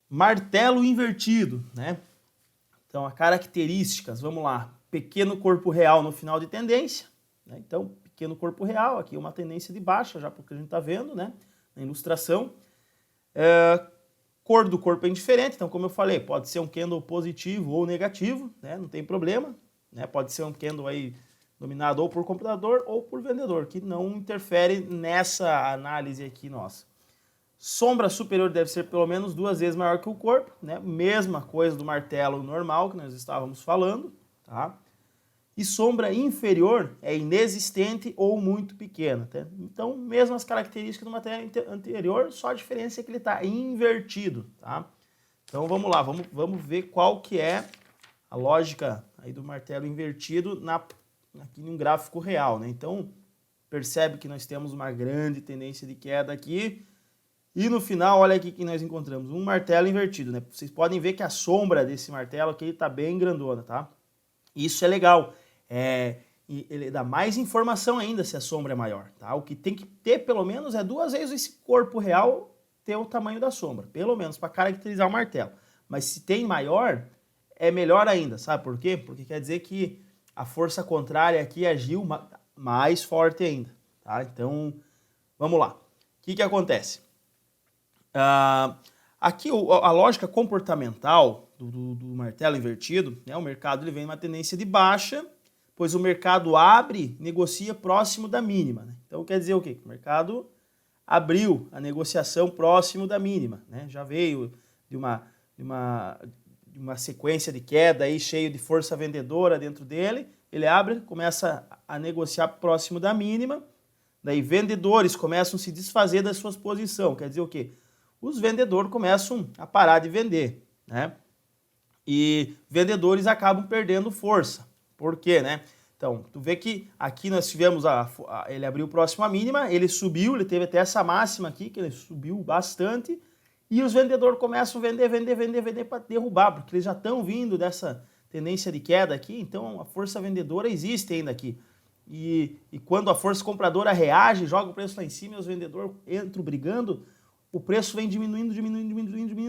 Martelo invertido, né? Então, as características, vamos lá. Pequeno corpo real no final de tendência, né? Então, pequeno corpo real, aqui uma tendência de baixa, já porque a gente está vendo, né? Na ilustração. Cor do corpo é indiferente, então, como eu falei, pode ser um candle positivo ou negativo, né? Não tem problema, né? Pode ser um candle aí dominado ou por comprador ou por vendedor, que não interfere nessa análise aqui nossa. Sombra superior deve ser pelo menos 2 vezes maior que o corpo, né? Mesma coisa do martelo normal que nós estávamos falando, tá? E sombra inferior é inexistente ou muito pequena, tá? Então, mesmas características do martelo anterior, só a diferença é que ele está invertido, tá? Então, vamos lá, vamos ver qual que é a lógica aí do martelo invertido aqui em um gráfico real, né? Então, percebe que nós temos uma grande tendência de queda aqui, e no final, olha aqui que nós encontramos um martelo invertido, né? Vocês podem ver que a sombra desse martelo aqui está bem grandona, tá? Isso é legal. E ele dá mais informação ainda se a sombra é maior, tá? O que tem que ter, pelo menos, é 2 vezes esse corpo real ter o tamanho da sombra, pelo menos, para caracterizar o martelo. Mas se tem maior, é melhor ainda, sabe por quê? Porque quer dizer que a força contrária aqui agiu mais forte ainda, tá? Então, vamos lá. O que acontece? Aqui a lógica comportamental do martelo invertido, né? O mercado ele vem numa tendência de baixa, pois o mercado abre, negocia próximo da mínima, né? Então quer dizer o quê? O mercado abriu a negociação próximo da mínima, né? Já veio de uma sequência de queda aí cheio de força vendedora dentro dele, ele abre, começa a negociar próximo da mínima, daí vendedores começam a se desfazer das suas posições, quer dizer o quê? Os vendedores começam a parar de vender, né? E vendedores acabam perdendo força. Por quê, né? Então, tu vê que aqui nós tivemos, ele abriu próximo à mínima, ele subiu, ele teve até essa máxima aqui, que ele subiu bastante, e os vendedores começam a vender para derrubar, porque eles já estão vindo dessa tendência de queda aqui, então a força vendedora existe ainda aqui. E quando a força compradora reage, joga o preço lá em cima e os vendedores entram brigando, o preço vem diminuindo,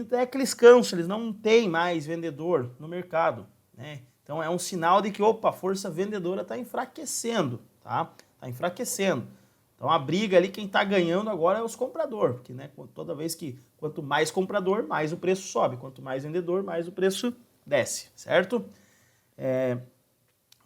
até que eles cansam, eles não têm mais vendedor no mercado, né? Então é um sinal de que, opa, a força vendedora está enfraquecendo, tá? Está enfraquecendo. Então a briga ali, quem está ganhando agora é os compradores, porque, né, toda vez que, quanto mais comprador, mais o preço sobe, quanto mais vendedor, mais o preço desce, certo?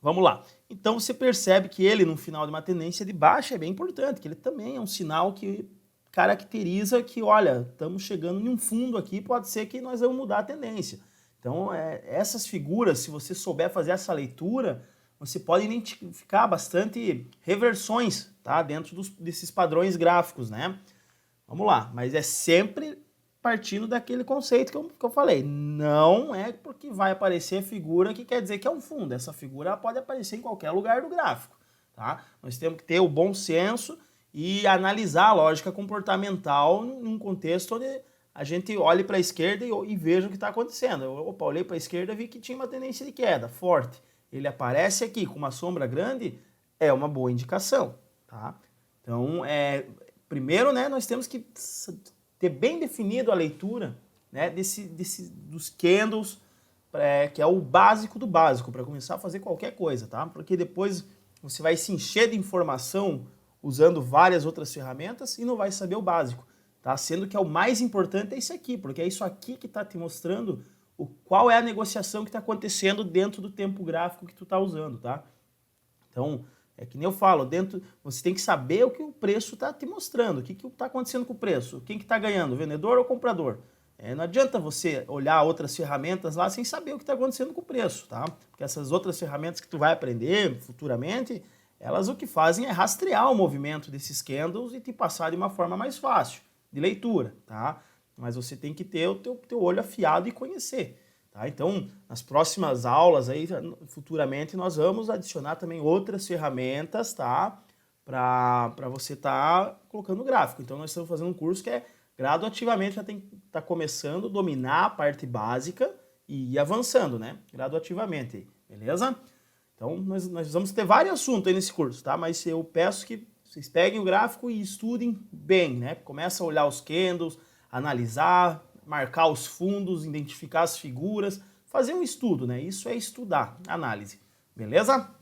Vamos lá. Então você percebe que ele, no final de uma tendência de baixa, é bem importante, que ele também é um sinal que caracteriza que, olha, estamos chegando em um fundo aqui, pode ser que nós vamos mudar a tendência. Então, essas figuras, se você souber fazer essa leitura, você pode identificar bastante reversões, tá? Dentro desses padrões gráficos, né? Vamos lá, mas é sempre partindo daquele conceito que eu falei. Não é porque vai aparecer figura que quer dizer que é um fundo. Essa figura pode aparecer em qualquer lugar do gráfico, tá? Nós temos que ter o bom senso e analisar a lógica comportamental num contexto onde a gente olhe para a esquerda e veja o que está acontecendo. Opa, olhei para a esquerda e vi que tinha uma tendência de queda forte. Ele aparece aqui com uma sombra grande, é uma boa indicação, tá? Então, primeiro, né, nós temos que ter bem definido a leitura, né, dos candles, que é o básico do básico, para começar a fazer qualquer coisa, tá? Porque depois você vai se encher de informação usando várias outras ferramentas e não vai saber o básico, tá? Sendo que o mais importante é isso aqui, porque é isso aqui que está te mostrando qual é a negociação que está acontecendo dentro do tempo gráfico que tu está usando, tá? Então, é que nem eu falo, você tem que saber o que o preço está te mostrando, o que está acontecendo com o preço, quem que está ganhando, o vendedor ou o comprador. Não adianta você olhar outras ferramentas lá sem saber o que está acontecendo com o preço, tá? Porque essas outras ferramentas que tu vai aprender futuramente, elas o que fazem é rastrear o movimento desses candles e te passar de uma forma mais fácil de leitura, tá? Mas você tem que ter o teu olho afiado e conhecer, tá? Então, nas próximas aulas aí, futuramente, nós vamos adicionar também outras ferramentas, tá? Para você estar colocando gráfico. Então, nós estamos fazendo um curso que graduativamente já tem que estar começando a dominar a parte básica e ir avançando, né? Graduativamente, beleza? Então, nós vamos ter vários assuntos aí nesse curso, tá? Mas eu peço que vocês peguem o gráfico e estudem bem, né? Começa a olhar os candles, analisar, marcar os fundos, identificar as figuras, fazer um estudo, né? Isso é estudar, análise. Beleza?